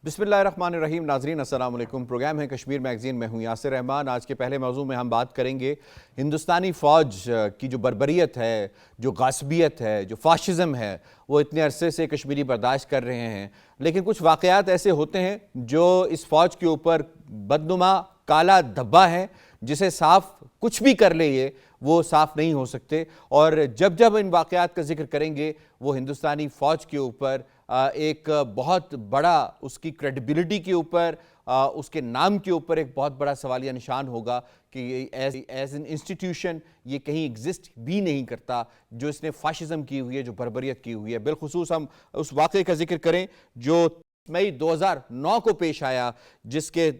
بسم اللہ الرحمن الرحیم. ناظرین السلام علیکم. پروگرام ہے کشمیر میگزین. میں ہوں یاسر رحمان. آج کے پہلے موضوع میں ہم بات کریں گے ہندوستانی فوج کی جو بربریت ہے، جو غاصبیت ہے، جو فاشزم ہے، وہ اتنے عرصے سے کشمیری برداشت کر رہے ہیں. لیکن کچھ واقعات ایسے ہوتے ہیں جو اس فوج کے اوپر بدنما کالا دھبا ہے، جسے صاف کچھ بھی کر لے یہ وہ صاف نہیں ہو سکتے. اور جب ان واقعات کا ذکر کریں گے وہ ہندوستانی فوج کے اوپر ایک بہت بڑا، اس کی کریڈیبلٹی کے اوپر، اس کے نام کے اوپر ایک بہت بڑا سوالیہ نشان ہوگا کہ ایز این انسٹیٹیوشن یہ کہیں ایگزسٹ بھی نہیں کرتا جو اس نے فاشزم کی ہوئی ہے، جو بربریت کی ہوئی ہے. بالخصوص ہم اس واقعے کا ذکر کریں جو مئی 2009 کو پیش آیا، جس کے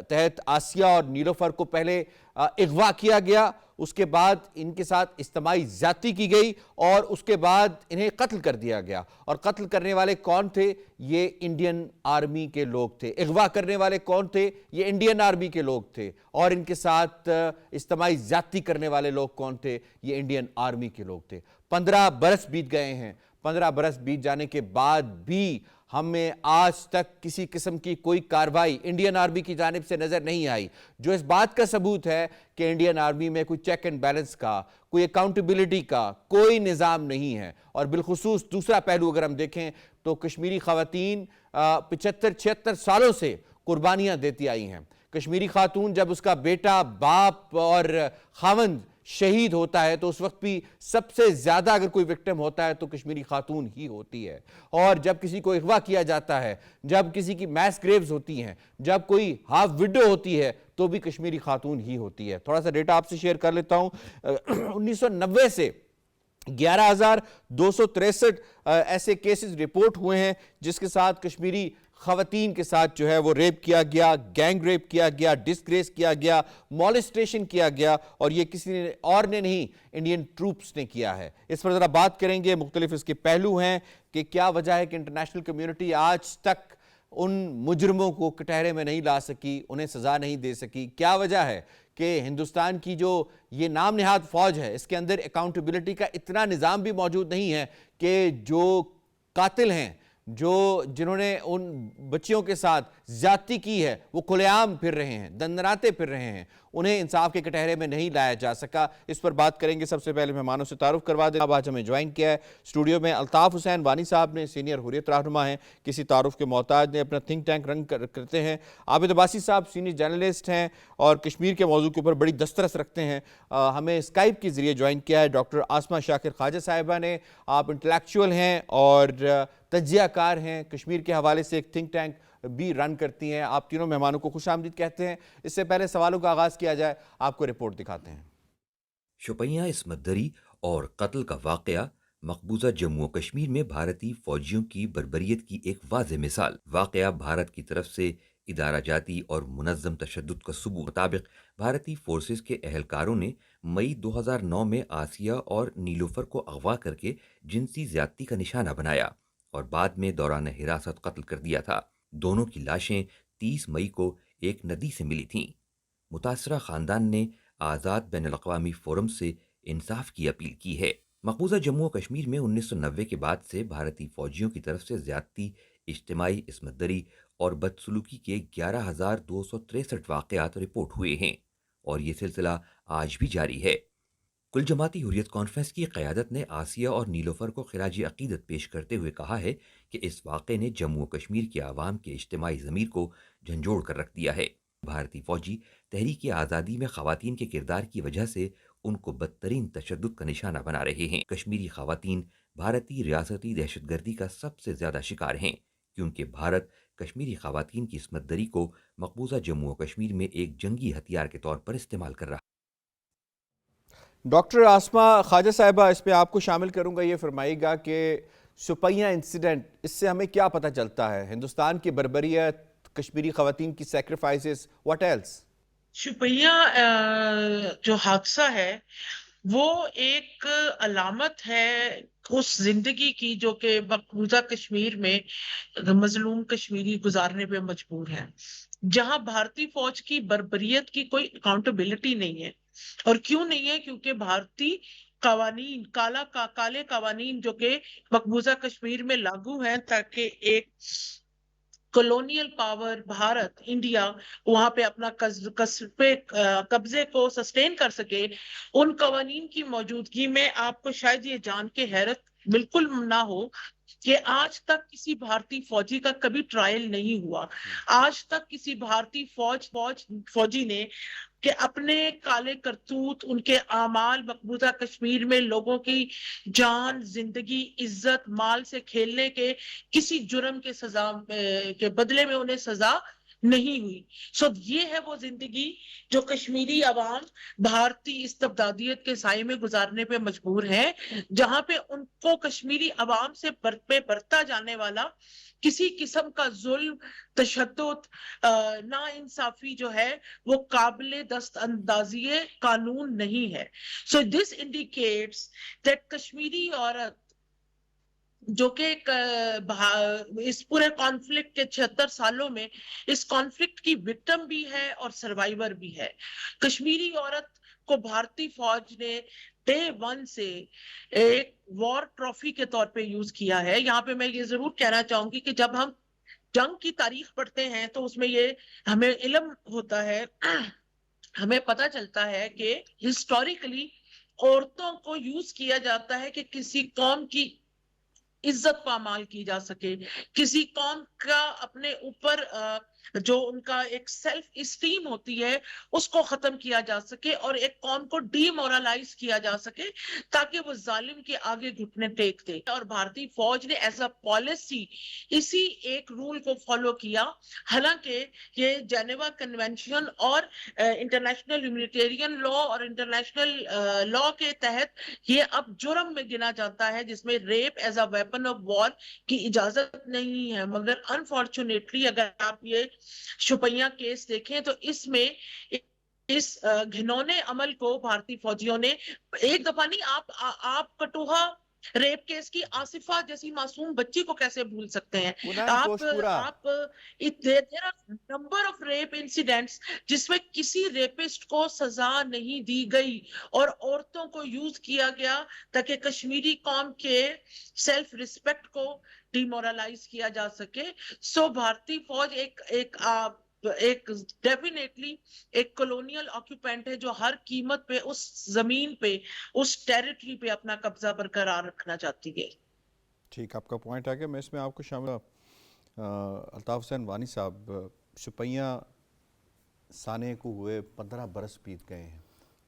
تحت آسیہ اور نیلوفر کو پہلے اغوا کیا گیا، اس کے بعد ان کے ساتھ اجتماعی زیادتی کی گئی اور اس کے بعد انہیں قتل کر دیا گیا. اور قتل کرنے والے کون تھے؟ یہ انڈین آرمی کے لوگ تھے. اغوا کرنے والے کون تھے؟ یہ انڈین آرمی کے لوگ تھے. اور ان کے ساتھ اجتماعی زیادتی کرنے والے لوگ کون تھے؟ یہ انڈین آرمی کے لوگ تھے. 15 برس بیت گئے ہیں. 15 برس بیت جانے کے بعد بھی ہمیں آج تک کسی قسم کی کوئی کارروائی انڈین آرمی کی جانب سے نظر نہیں آئی، جو اس بات کا ثبوت ہے کہ انڈین آرمی میں کوئی چیک اینڈ بیلنس کا، کوئی اکاؤنٹیبلٹی کا کوئی نظام نہیں ہے. اور بالخصوص دوسرا پہلو اگر ہم دیکھیں تو کشمیری خواتین 75-76 سالوں سے قربانیاں دیتی آئی ہیں. کشمیری خاتون جب اس کا بیٹا، باپ اور خاوند شہید ہوتا ہے تو اس وقت بھی سب سے زیادہ اگر کوئی وکٹم ہوتا ہے تو کشمیری خاتون ہی ہوتی ہے. اور جب کسی کو اغوا کیا جاتا ہے، جب کسی کی میس گریوز ہوتی ہیں، جب کوئی ہاف وڈو ہوتی ہے تو بھی کشمیری خاتون ہی ہوتی ہے. تھوڑا سا ڈیٹا آپ سے شیئر کر لیتا ہوں. 1990 سے 11,263 ایسے کیسز رپورٹ ہوئے ہیں جس کے ساتھ کشمیری خواتین کے ساتھ جو ہے وہ ریپ کیا گیا، گینگ ریپ کیا گیا، ڈسگریس کیا گیا، مولسٹیشن کیا گیا. اور یہ کسی اور نے نہیں، انڈین ٹروپس نے کیا ہے. اس پر ذرا بات کریں گے. مختلف اس کے پہلو ہیں کہ کیا وجہ ہے کہ انٹرنیشنل کمیونٹی آج تک ان مجرموں کو کٹہرے میں نہیں لا سکی، انہیں سزا نہیں دے سکی. کیا وجہ ہے کہ ہندوستان کی جو یہ نام نہاد فوج ہے اس کے اندر اکاؤنٹیبلٹی کا اتنا نظام بھی موجود نہیں ہے کہ جو قاتل ہیں، جنہوں نے ان بچیوں کے ساتھ زیادتی کی ہے، وہ کھلے عام پھر رہے ہیں، دندناتے پھر رہے ہیں، انہیں انصاف کے کٹہرے میں نہیں لایا جا سکا. اس پر بات کریں گے. سب سے پہلے مہمانوں سے تعارف کروا دیں. اب آج ہمیں جوائن کیا ہے اسٹوڈیو میں الطاف حسین وانی صاحب نے، سینئر حریت رہنما ہیں، کسی تعارف کے محتاج نے، اپنا تھنک ٹینک رن کرتے ہیں. عابد عباسی صاحب سینئر جرنلسٹ ہیں اور کشمیر کے موضوع کے اوپر بڑی دسترس رکھتے ہیں. ہمیں اسکائپ کے ذریعے جوائن کیا ہے ڈاکٹر آسمہ شاکر خواجہ صاحبہ نے. آپ انٹلیکچول ہیں اور تجزیہ کار ہیں، کشمیر کے حوالے سے ایک تھنک ٹینک بھی رن کرتی ہیں. آپ تینوں مہمانوں کو خوش آمدید کہتے ہیں. اس سے پہلے سوالوں کا آغاز کیا جائے، آپ کو رپورٹ دکھاتے ہیں. شوپیاں عصمت دری اور قتل کا واقعہ مقبوضہ جموں و کشمیر میں بھارتی فوجیوں کی بربریت کی ایک واضح مثال. واقعہ بھارت کی طرف سے ادارہ جاتی اور منظم تشدد کا ثبوت. مطابق بھارتی فورسز کے اہلکاروں نے مئی 2009 میں آسیہ اور نیلوفر کو اغوا کر کے جنسی زیادتی کا نشانہ بنایا اور بعد میں دوران حراست قتل کر دیا تھا. دونوں کی لاشیں 30 مئی کو ایک ندی سے ملی تھیں. متاثرہ خاندان نے آزاد بین الاقوامی فورم سے انصاف کی اپیل کی ہے. مقبوضہ جموں و کشمیر میں 1990 کے بعد سے بھارتی فوجیوں کی طرف سے زیادتی، اجتماعی عصمت دری اور بدسلوکی کے 11,263 واقعات رپورٹ ہوئے ہیں اور یہ سلسلہ آج بھی جاری ہے. کل جماعتی حریت کانفرنس کی قیادت نے آسیہ اور نیلوفر کو خراج عقیدت پیش کرتے ہوئے کہا ہے کہ اس واقعے نے جموں و کشمیر کے عوام کے اجتماعی ضمیر کو جھنجھوڑ کر رکھ دیا ہے. بھارتی فوجی تحریک آزادی میں خواتین کے کردار کی وجہ سے ان کو بدترین تشدد کا نشانہ بنا رہے ہیں. کشمیری خواتین بھارتی ریاستی دہشت گردی کا سب سے زیادہ شکار ہیں کیونکہ بھارت کشمیری خواتین کی عصمت دری کو مقبوضہ جموں و کشمیر میں ایک جنگی ہتھیار کے طور پر استعمال کر رہا ہے. ڈاکٹر آسمہ خواجہ صاحبہ، اس میں آپ کو شامل کروں گا. یہ فرمائیے گا کہ شوپیاں انسیڈنٹ، اس سے ہمیں کیا پتہ چلتا ہے؟ ہندوستان کی بربریت، کشمیری خواتین کی سیکریفائسز، واٹ ایلس؟ شپیہ جو حادثہ ہے وہ ایک علامت ہے اس زندگی کی جو کہ مقبوضہ کشمیر میں مظلوم کشمیری گزارنے پہ مجبور ہے، جہاں بھارتی فوج کی بربریت کی کوئی اکاؤنٹیبلٹی نہیں ہے. اور کیوں نہیں ہے؟ کیونکہ بھارتی قوانین، کالے قوانین جو کہ مقبوضہ کشمیر میں لاگو ہیں تاکہ ایک کولونیل پاور بھارت انڈیا وہاں پہ اپنا قبضے کو سسٹین کر سکے، ان قوانین کی موجودگی میں آپ کو شاید یہ جان کے حیرت بالکل نہ ہو کہ آج تک کسی بھارتی فوجی کا کبھی ٹرائل نہیں ہوا. آج تک کسی بھارتی فوجی نے کہ اپنے کالے کرتوت، ان کے اعمال مقبوضہ کشمیر میں لوگوں کی جان، زندگی، عزت، مال سے کھیلنے کے کسی جرم کے سزا کے بدلے میں انہیں سزا نہیں ہوئی. یہ ہے وہ زندگی جو کشمیری عوام بھارتی استبدادیت کے سائے میں گزارنے پہ مجبور ہے، جہاں پہ ان کو کشمیری عوام سے برتا جانے والا کسی قسم کا ظلم، تشدد، نا انصافی جو ہے وہ قابل دست اندازی قانون نہیں ہے. دس انڈیکیٹس دیٹ کشمیری عورت جو کہ اس پورے کانفلکٹ کے 76 سالوں میں اس کانفلکٹ کی وکٹم بھی ہے اور سروائیور بھی ہے. کشمیری عورت کو بھارتی فوج نے ڈے 1 سے ایک وار ٹرافی کے طور پہ یوز کیا ہے. یہاں پہ میں یہ ضرور کہنا چاہوں گی کہ جب ہم جنگ کی تاریخ پڑھتے ہیں تو اس میں یہ ہمیں علم ہوتا ہے، ہمیں پتہ چلتا ہے کہ ہسٹوریکلی عورتوں کو یوز کیا جاتا ہے کہ کسی قوم کی عزت پامال کی جا سکے، کسی قوم کا اپنے اوپر جو ان کا ایک سیلف اسٹیم ہوتی ہے اس کو ختم کیا جا سکے اور ایک قوم کو ڈی مورلائز کیا جا سکے تاکہ وہ ظالم کے آگے گھٹنے ٹیک دے. اور بھارتی فوج نے ایز اے پالیسی اسی ایک رول کو فالو کیا، حالانکہ یہ جنیوا کنونشن اور انٹرنیشنل ہیومینیٹیرین لا اور انٹرنیشنل لا کے تحت یہ اب جرم میں گنا جاتا ہے جس میں rape as a weapon of war کی اجازت نہیں ہے. مگر انفارچونیٹلی اگر آپ یہ شپیاں کیس دیکھیں تو اس میں اس گھنونے عمل کو بھارتی فوجیوں نے ایک دفعہ نہیں، آپ کٹوہا ریپ کیس کی آصفہ جیسی معصوم بچی کو کیسے بھول سکتے ہیں؟ there are number of rape incidents جس میں کسی ریپسٹ کو سزا نہیں دی گئی اور عورتوں کو یوز کیا گیا تاکہ کشمیری قوم کے سیلف ریسپیکٹ کو ڈی مورلائز کیا جا سکے. بھارتی فوج ایک ڈیفینیٹلی ایک کولونیل آکوپینٹ ہے جو ہر قیمت پہ اس زمین پہ، اس ٹیریٹری پہ اپنا قبضہ برقرار رکھنا چاہتی ہے. ٹھیک، آپ کا پوائنٹ آ گیا. میں اس میں آپ کو شامل الطاف حسین وانی صاحب، شپیاں سانے کو ہوئے 15 برس بیت گئے ہیں.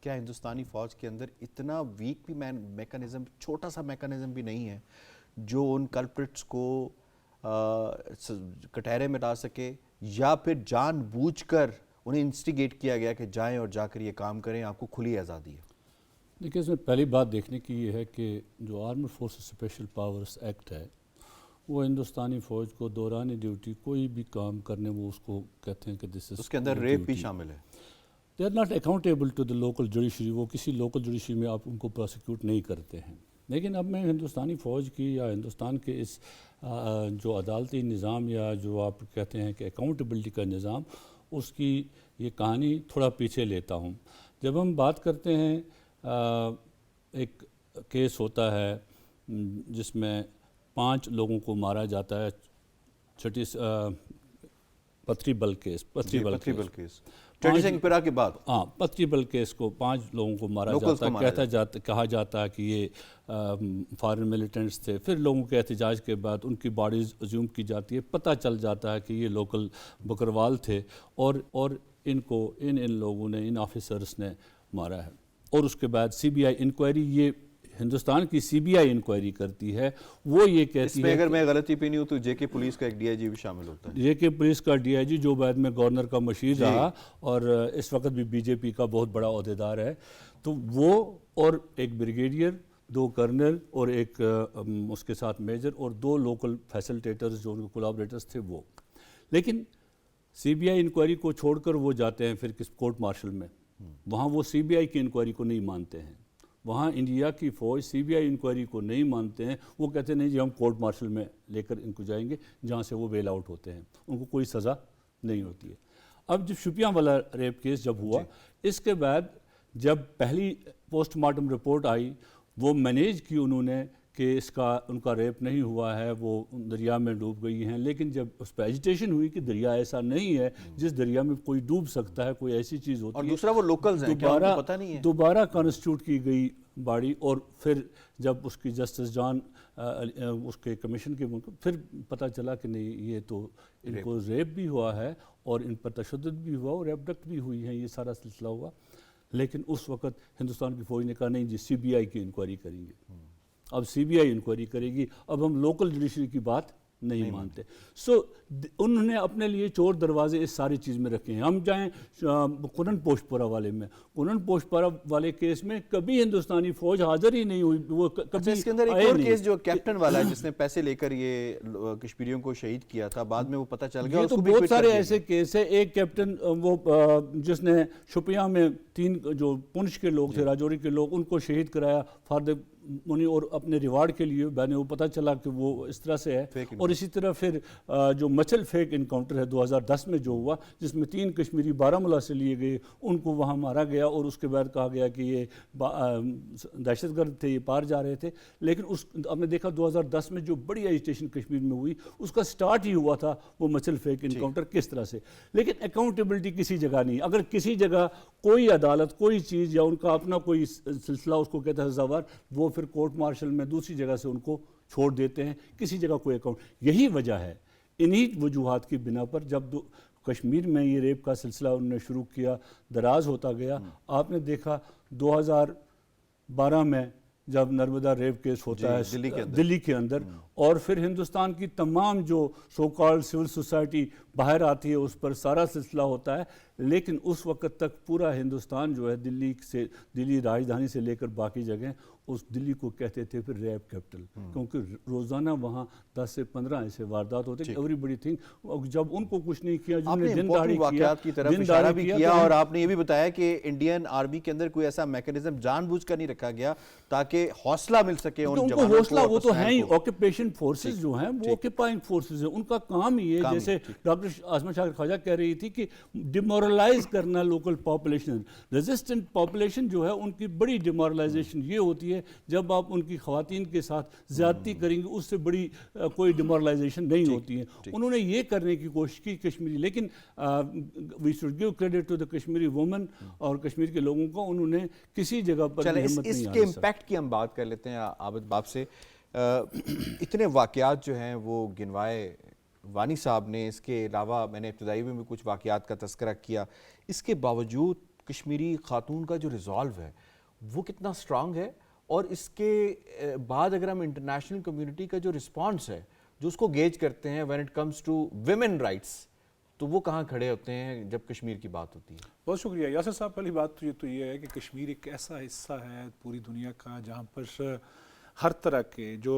کیا ہندوستانی فوج کے اندر اتنا ویک بھی میکانزم، چھوٹا سا میکانزم بھی نہیں ہے جو ان کلپرٹس کو کٹہرے میں لا سکے، یا پھر جان بوجھ کر انہیں انسٹیگیٹ کیا گیا کہ جائیں اور جا کر یہ کام کریں، آپ کو کھلی آزادی ہے؟ دیکھیں، اس میں پہلی بات دیکھنے کی یہ ہے کہ جو armed forces special powers act ہے وہ ہندوستانی فوج کو دوران ڈیوٹی کوئی بھی کام کرنے، وہ اس کو کہتے ہیں کہ اس کے اندر ریپ بھی شامل ہے. They are not accountable to the local judiciary. وہ کسی لوکل جوڈیشری میں آپ ان کو پروسیکیوٹ نہیں کرتے ہیں. لیکن اب میں ہندوستانی فوج کی یا ہندوستان کے اس جو عدالتی نظام یا جو آپ کہتے ہیں کہ اکاؤنٹیبلٹی کا نظام، اس کی یہ کہانی تھوڑا پیچھے لیتا ہوں. جب ہم بات کرتے ہیں، ایک کیس ہوتا ہے جس میں 5 لوگوں کو مارا جاتا ہے، پتھری بل کیس. ٹیڈی سنگھ پیرا کے بعد پتھری بل کیس کو 5 لوگوں کو مارا جاتا ہے. کہا جاتا ہے کہ یہ فارن ملیٹنٹس تھے. پھر لوگوں کے احتجاج کے بعد ان کی باڈیز ازیوم کی جاتی ہے، پتہ چل جاتا ہے کہ یہ لوکل بکروال تھے اور ان کو ان لوگوں نے، ان آفیسرز نے مارا ہے. اور اس کے بعد سی بی آئی انکوائری، یہ ہندوستان کی سی بی آئی انکوائری کرتی ہے. وہ یہ کہتی ہے، اس میں اگر میں غلطی پہ نہیں ہوں تو جے کے پولیس کا ایک ڈی آئی جی بھی شامل ہوتا ہے. جے کے پولیس کا ڈی آئی جی جو بعد میں گورنر کا مشیر رہا اور اس وقت بھی بی جے پی کا بہت بڑا عہدیدار ہے. تو وہ اور ایک بریگیڈیئر، 2 کرنل اور ایک اس کے ساتھ میجر اور 2 لوکل فیسلٹیٹرز جو ان کے کولابریٹرز تھے وہ. لیکن سی بی آئی انکوائری کو چھوڑ کر وہ جاتے ہیں پھر کس کورٹ مارشل میں. وہاں وہ سی بی آئی کی انکوائری کو نہیں مانتے ہیں. وہاں انڈیا کی فوج سی بی آئی انکوائری کو نہیں مانتے ہیں. وہ کہتے ہیں نہیں جی، ہم کورٹ مارشل میں لے کر ان کو جائیں گے جہاں سے وہ بیل آؤٹ ہوتے ہیں، ان کو کوئی سزا نہیں ہوتی ہے. اب جب شپیاں والا ریپ کیس جب ہوا، اس کے بعد جب پہلی پوسٹ مارٹم رپورٹ آئی، وہ مینیج کی انہوں نے کہ اس کا ان کا ریپ نہیں ہوا ہے، وہ دریا میں ڈوب گئی ہیں، لیکن جب اس پہ ایجیٹیشن ہوئی کہ دریا ایسا نہیں ہے جس دریا میں کوئی ڈوب سکتا ہے، کوئی ایسی چیز ہوتی ہے، اور دوسرا وہ لوکلز ہیں، کیا ان کو پتہ نہیں ہے؟ دوبارہ کانسٹیٹیوٹ کی گئی باڈی، اور پھر جب اس کی جسٹس جان اس کے کمیشن کے پھر پتہ چلا کہ نہیں، یہ تو ان کو ریپ بھی ہوا ہے اور ان پر تشدد بھی ہوا اور ایبڈکٹ بھی ہوئی ہیں، یہ سارا سلسلہ ہوا. لیکن اس وقت ہندوستان کی فوج نے کہا نہیں جی سی بی آئی کی انکوائری کریں گے. اب سی بی آئی انکوائری کرے گی، اب ہم لوکل جوڈیشری کی بات نہیں مانتے. سو انہوں نے اپنے لیے چور دروازے اس ساری چیز میں رکھے ہیں. ہم جائیں کنن پوشپورہ والے میں، کنن پوشپورہ والے کیس میں کبھی ہندوستانی فوج حاضر ہی نہیں ہوئی. وہ کبھی اس کے اندر ایک اور کیس جو کیپٹن والا ہے جس نے پیسے لے کر یہ کشمیریوں کو شہید کیا تھا، بعد میں وہ پتہ چل گیا. یہ تو بہت سارے ایسے کیس ہے. ایک کیپٹن وہ جس نے شوپیاں میں 3 جو پنچ کے لوگ تھے، راجوری کے لوگ، ان کو شہید کرایا فار دا منی اور اپنے ریوارڈ کے لیے. میں نے وہ پتہ چلا کہ وہ اس طرح سے ہے. اور اسی طرح پھر جو مچل فیک انکاؤنٹر ہے 2010 میں جو ہوا، جس میں 3 کشمیری بارہمولہ سے لیے گئے، ان کو وہاں مارا گیا اور اس کے بعد کہا گیا کہ یہ دہشت گرد تھے، یہ پار جا رہے تھے. لیکن اس ہم نے دیکھا 2010 میں جو بڑی ایجیٹیشن کشمیر میں ہوئی، اس کا سٹارٹ ہی ہوا تھا وہ مچل فیک انکاؤنٹر کس طرح سے. لیکن اکاؤنٹیبلٹی کسی جگہ نہیں. اگر کسی جگہ کوئی عدالت کوئی چیز یا ان کا اپنا کوئی سلسلہ اس کو کہتا ہے سزاوار، وہ پھر کورٹ مارشل میں دوسری جگہ سے ان کو چھوڑ دیتے ہیں. کسی جگہ کوئی اکاؤنٹ. یہی وجہ ہے انہی وجوہات کی بنا پر جب کشمیر میں یہ ریپ کا سلسلہ انہوں نے شروع کیا، دراز ہوتا گیا. آپ نے دیکھا 2012 میں جب نرمدا ریپ کیس ہوتا ہے دلی کے اندر، اور پھر ہندوستان کی تمام جو سو کالڈ سول سوسائٹی باہر آتی ہے، اس پر سارا سلسلہ ہوتا ہے. لیکن اس وقت تک پورا ہندوستان جو ہے دلی راجدھانی سے لے کر باقی جگہیں اس دلی کو کہتے تھے پھر ریپ کیپٹل، کیونکہ روزانہ وہاں 10 سے 15 ایسے واردات ہوتے ہیں. ایوری بڑی تھنگ. جب ان کو کچھ نہیں کیا، جنہوں نے دن دہاڑی واقعات کی طرف اشارہ بھی کیا، اور آپ نے یہ بھی بتایا کہ انڈین آرمی کے اندر کوئی ایسا میکینزم جان بوجھ کر نہیں رکھا گیا تاکہ حوصلہ مل سکے ان جوانوں کو. حوصلہ وہ تو ہیں ہی. آکوپیشن فورسز جو ہیں وہ آکوپائنگ فورسز ہیں، ان کا کام ہی ہے. جیسے ڈاکٹر عاصمہ شاکر خواجہ کہہ رہی تھی کہ ڈیمورلائز کرنا لوکل پاپولیشن. ریزسٹنٹ پاپولیشن جو ہے ان کی بڑی ڈیمورلائزیشن یہ ہوتی ہے جب آپ ان کی خواتین کے ساتھ زیادتی کریں گے، اس سے بڑی کوئی ڈیمورلائزیشن نہیں ہوتی ہے. انہوں نے یہ کرنے کی کوشش کی کشمیری، لیکن we should give credit to the Kashmiri women اور کشمیر کے لوگوں کو. انہوں نے کسی جگہ پر اس کے امپیکٹ کی ہم بات کر لیتے ہیں عابد باپ سے. اتنے واقعات جو ہیں وہ گنوائے وانی صاحب نے، اس کے علاوہ میں نے ابتدائی میں بھی کچھ واقعات کا تذکرہ کیا. اس کے باوجود کشمیری خاتون کا جو ریزالو ہے وہ کتنا سٹرانگ ہے، اور اس کے بعد اگر ہم انٹرنیشنل کمیونٹی کا جو رسپانس ہے جو اس کو گیج کرتے ہیں when it comes to women rights, تو وہ کہاں کھڑے ہوتے ہیں جب کشمیر کی بات ہوتی ہے؟ بہت شکریہ یاسر صاحب. پہلی بات تو یہ ہے کہ کشمیر ایک ایسا حصہ ہے پوری دنیا کا جہاں پر ہر طرح کے جو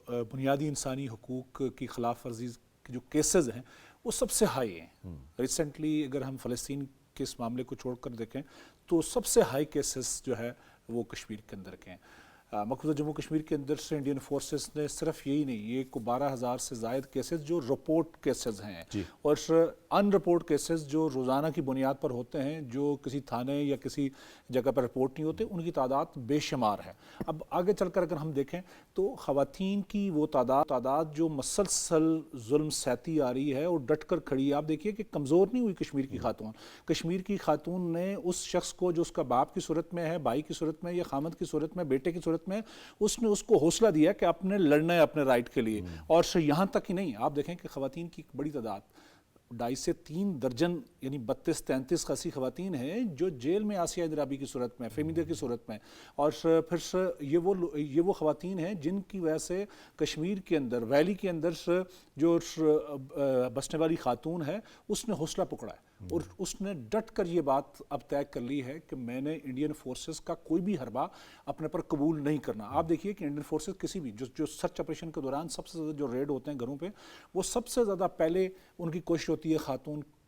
بنیادی انسانی حقوق کی خلاف ورزی کے جو کیسز ہیں وہ سب سے ہائی ہیں. ریسنٹلی اگر ہم فلسطین کے اس معاملے کو چھوڑ کر دیکھیں تو سب سے ہائی کیسز جو ہے وہ کشمیر کے اندر کے ہیں. مقبوضہ جموں کشمیر کے اندر سے انڈین فورسز نے صرف یہی نہیں، یہ کو 12,000 سے زائد کیسز جو رپورٹ کیسز ہیں اور ان رپورٹ کیسز جو روزانہ کی بنیاد پر ہوتے ہیں، جو کسی تھانے یا کسی جگہ پر رپورٹ نہیں ہوتے، ان کی تعداد بے شمار ہے. اب آگے چل کر اگر ہم دیکھیں تو خواتین کی وہ تعداد جو مسلسل ظلم سہتی آ رہی ہے اور ڈٹ کر کھڑی ہے. آپ دیکھیے کہ کمزور نہیں ہوئی کشمیر کی خاتون. کشمیر کی خاتون نے اس شخص کو جو اس کا باپ کی صورت میں ہے، بھائی کی صورت میں یا خامد کی صورت میں، بیٹے کی صورت میں، اس نے اس کو حوصلہ دیا کہ اپنے لڑنا ہے اپنے رائٹ کے لیے. اور یہاں تک ہی نہیں، آپ دیکھیں کہ خواتین کی ایک بڑی تعداد 2.5 سے 3 درجن یعنی 32-33 خاصی خواتین ہیں جو جیل میں آسیہ اندرابی کی صورت میں، فیمیدہ کی صورت میں. اور پھر یہ وہ خواتین ہیں جن کی وجہ سے کشمیر کے اندر ویلی کے اندر جو بسنے والی خاتون ہے اس نے حوصلہ پکڑا ہے اور اس نے ڈٹ کر یہ بات اب طے کر لی ہے کہ میں نے انڈین فورسز کا کوئی بھی حربہ اپنے پر قبول نہیں کرنا. آپ دیکھیے کہ انڈین فورسز کسی بھی جو سرچ آپریشن کے دوران سب سے زیادہ جو ریڈ ہوتے ہیں گھروں پہ، وہ سب سے زیادہ پہلے ان کی کوشش ہوتی ہے خاتون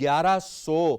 1100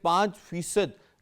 5%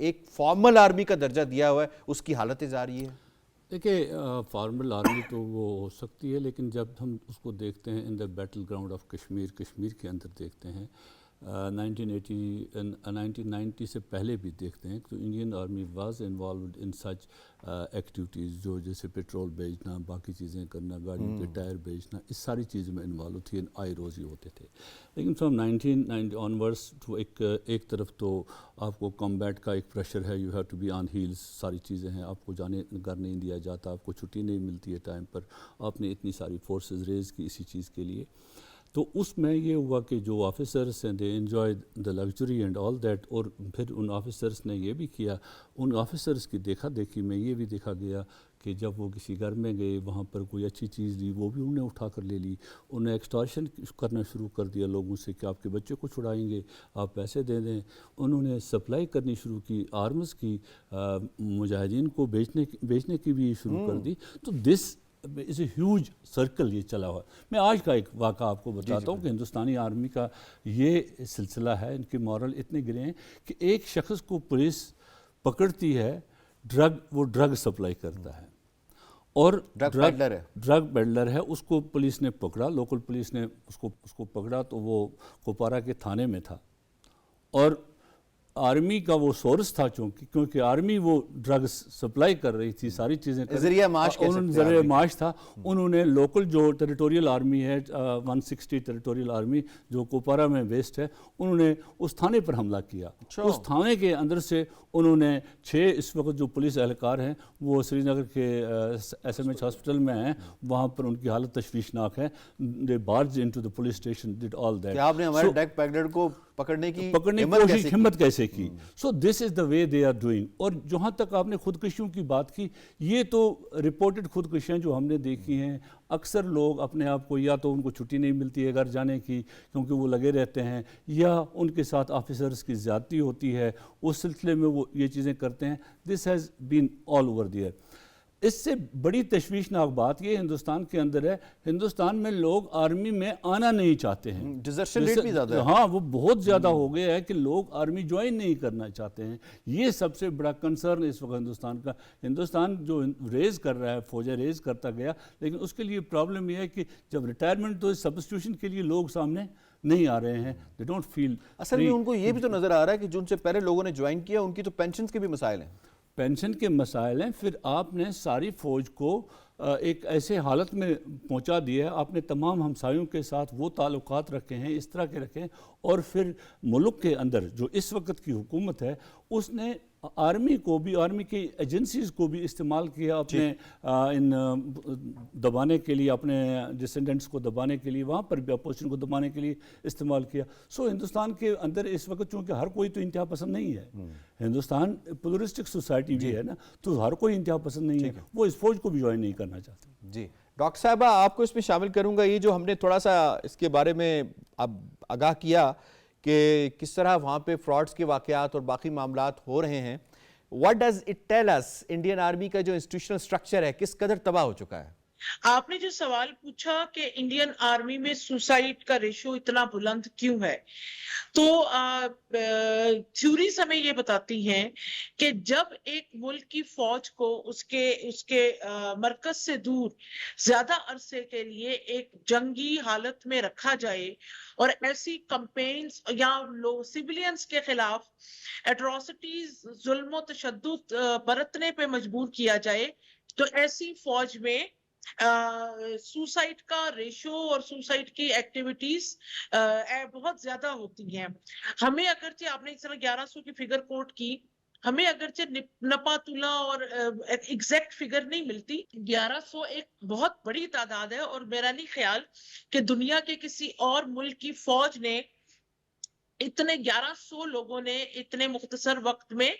ایک فارمل آرمی کا درجہ دیا ہوا ہے اس کی حالت جاری ہے؟ دیکھیے فارمل آرمی تو وہ ہو سکتی ہے، لیکن جب ہم اس کو دیکھتے ہیں in the battleground of Kashmir, Kashmir کے اندر دیکھتے ہیں 1990 سے پہلے بھی دیکھتے ہیں تو Indian army was involved in such activities, جو جیسے پیٹرول بیچنا، باقی چیزیں کرنا، گاڑیوں کے ٹائر بیچنا، اس ساری چیزوں میں انوالو تھی، آئی روزی ہوتے تھے. لیکن فرام 1990 آنورس تو ایک طرف تو آپ کو کمبیٹ کا ایک پریشر ہے، you have to be on heels, ساری چیزیں ہیں، آپ کو جانے گھر نہیں دیا جاتا، آپ کو چھٹی نہیں ملتی ہے ٹائم پر، آپ نے اتنی ساری فورسز ریز کی اسی چیز کے لیے. تو اس میں یہ ہوا کہ جو آفیسرس ہیں they enjoy the luxury and all that, اور پھر ان آفیسرس نے یہ بھی کیا، ان آفیسرس کی دیکھا دیکھی میں یہ بھی دیکھا گیا کہ جب وہ کسی گھر میں گئے وہاں پر کوئی اچھی چیز دی وہ بھی انہوں نے اٹھا کر لے لی، انہوں نے ایکسٹارشن کرنا شروع کر دیا لوگوں سے کہ آپ کے بچے کو چھڑائیں گے، آپ پیسے دے دیں. انہوں نے سپلائی کرنی شروع کی، آرمز کی، مجاہدین کو بیچنے کی بھی شروع کر دی. تو دس از اے ہیوج سرکل یہ چلا ہوا. میں آج کا ایک واقعہ آپ کو بتاتا ہوں کہ ہندوستانی آرمی کا یہ سلسلہ ہے، ان کے مورل اتنے گرے ہیں کہ ایک شخص کو پولیس پکڑتی ہے، وہ ڈرگ سپلائی کرتا ہے اور ڈرگ پیڈلر ہے، اس کو پولیس نے پکڑا، لوکل پولیس نے اس کو پکڑا تو وہ کوپارا کے تھانے میں تھا، اور آرمی کا وہ سورس تھا کیونکہ آرمی وہ ڈرگز سپلائی کر رہی تھی، ساری چیزیں ذریعہ معاش ذریعہ معاش تھا. انہوں نے لوکل جو ٹیریٹوریل آرمی ہے 160 ٹیریٹوریل آرمی جو کوپارا میں بیسڈ ہے، انہوں نے اس تھانے پر حملہ کیا. اس تھانے کے اندر سے انہوں نے 6 اس وقت جو پولیس اہلکار ہیں وہ سری نگر کے ایس ایم ایچ ہاسپٹل میں ہیں، وہاں پر ان کی حالت تشویشناک ہے. They barge into the police station, did all that. آپ نے ہمارے ڈرگ پیڈلر کو پکڑنے کی ہمت کیسے کی؟ سو دس از دا وے دے آر ڈوئنگ. اور جہاں تک آپ نے خودکشیوں کی بات کی، یہ تو رپورٹڈ خودکشیاں جو ہم نے دیکھی ہیں، اکثر لوگ اپنے آپ کو یا تو ان کو چھٹی نہیں ملتی ہے گھر جانے کی کیونکہ وہ لگے رہتے ہیں، یا ان کے ساتھ آفیسرز کی زیادتی ہوتی ہے، اس سلسلے میں وہ یہ چیزیں کرتے ہیں. This has been all over there. اس سے بڑی تشویشناک بات یہ ہندوستان کے اندر ہے، ہندوستان میں لوگ آرمی میں آنا نہیں چاہتے ہیں. ڈیزرشن ریٹ بھی زیادہ ہے. ہاں، وہ بہت زیادہ ہو گیا ہے کہ لوگ آرمی جوائن نہیں کرنا چاہتے ہیں. یہ سب سے بڑا کنسرن اس وقت ہندوستان کا. ہندوستان جو ریز کر رہا ہے، فوجیں ریز کرتا گیا، لیکن اس کے لیے پرابلم یہ ہے کہ جب ریٹائرمنٹ تو سبسٹیوشن کے لیے لوگ سامنے نہیں آ رہے ہیں. They don't feel. اصل میں ان کو یہ بھی تو نظر آ رہا ہے کہ جو ان سے پہلے لوگوں نے جوائن کیا ان کی تو پینشنز کے بھی مسائل ہیں. پینشن کے مسائل ہیں. پھر آپ نے ساری فوج کو ایک ایسے حالت میں پہنچا دیا ہے، آپ نے تمام ہمسایوں کے ساتھ وہ تعلقات رکھے ہیں اس طرح کے رکھے ہیں، اور پھر ملک کے اندر جو اس وقت کی حکومت ہے اس نے آرمی کو بھی، آرمی کی ایجنسیز کو بھی استعمال کیا اپنے ان دبانے کے لیے، اپنے ڈسینڈنٹس کو دبانے کے لیے، وہاں پر بھی اپوزیشن کو دبانے کے لیے استعمال کیا. سو ہندوستان کے اندر اس وقت چونکہ ہر کوئی تو انتہا پسند نہیں ہے، ہندوستان پلورسٹک سوسائٹی بھی ہے نا، تو ہر کوئی انتہا پسند نہیں ہے، وہ اس فوج کو بھی جوائن نہیں کرنا چاہتے. جی ڈاکٹر صاحبہ، آپ کو اس میں شامل کروں گا. یہ جو ہم نے تھوڑا سا اس کے بارے میں اب آگاہ کیا کہ کس طرح وہاں پہ فراڈز کے واقعات اور باقی معاملات ہو رہے ہیں، what does it tell us Indian army کا جو انسٹیٹیوشنل سٹرکچر ہے کس قدر تباہ ہو چکا ہے؟ آپ نے جو سوال پوچھا کہ انڈین آرمی میں سوسائڈ کا ریشو اتنا بلند کیوں ہے، تو تھیوریز ہمیں یہ بتاتی ہیں کہ جب ایک ملک کی فوج کو اس کے مرکز سے دور زیادہ عرصے کے لیے ایک جنگی حالت میں رکھا جائے اور ایسی کمپینز یا سیولینز کے خلاف ایٹراسٹیز، ظلم و تشدد برتنے پہ مجبور کیا جائے، تو ایسی فوج میں سوسائڈ کا ریشو اور سوسائڈ کی ایکٹیویٹیز بہت زیادہ ہوتی ہیں. ہمیں اگرچہ آپ نے اس طرح 1100 کی فگر کوٹ کی، ہمیں اگرچہ نپا تلا اور ایگزیکٹ فگر نہیں ملتی، 1100 ایک بہت بڑی تعداد ہے، اور میرا نہیں خیال کہ دنیا کے کسی اور ملک کی فوج نے اتنے 1100 لوگوں نے اتنے مختصر وقت میں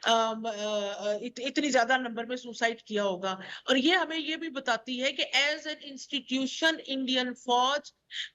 اتنی زیادہ نمبر میں سوسائڈ کیا ہوگا. اور یہ ہمیں یہ بھی بتاتی ہے کہ ایز این انسٹیٹیوشن انڈین فوج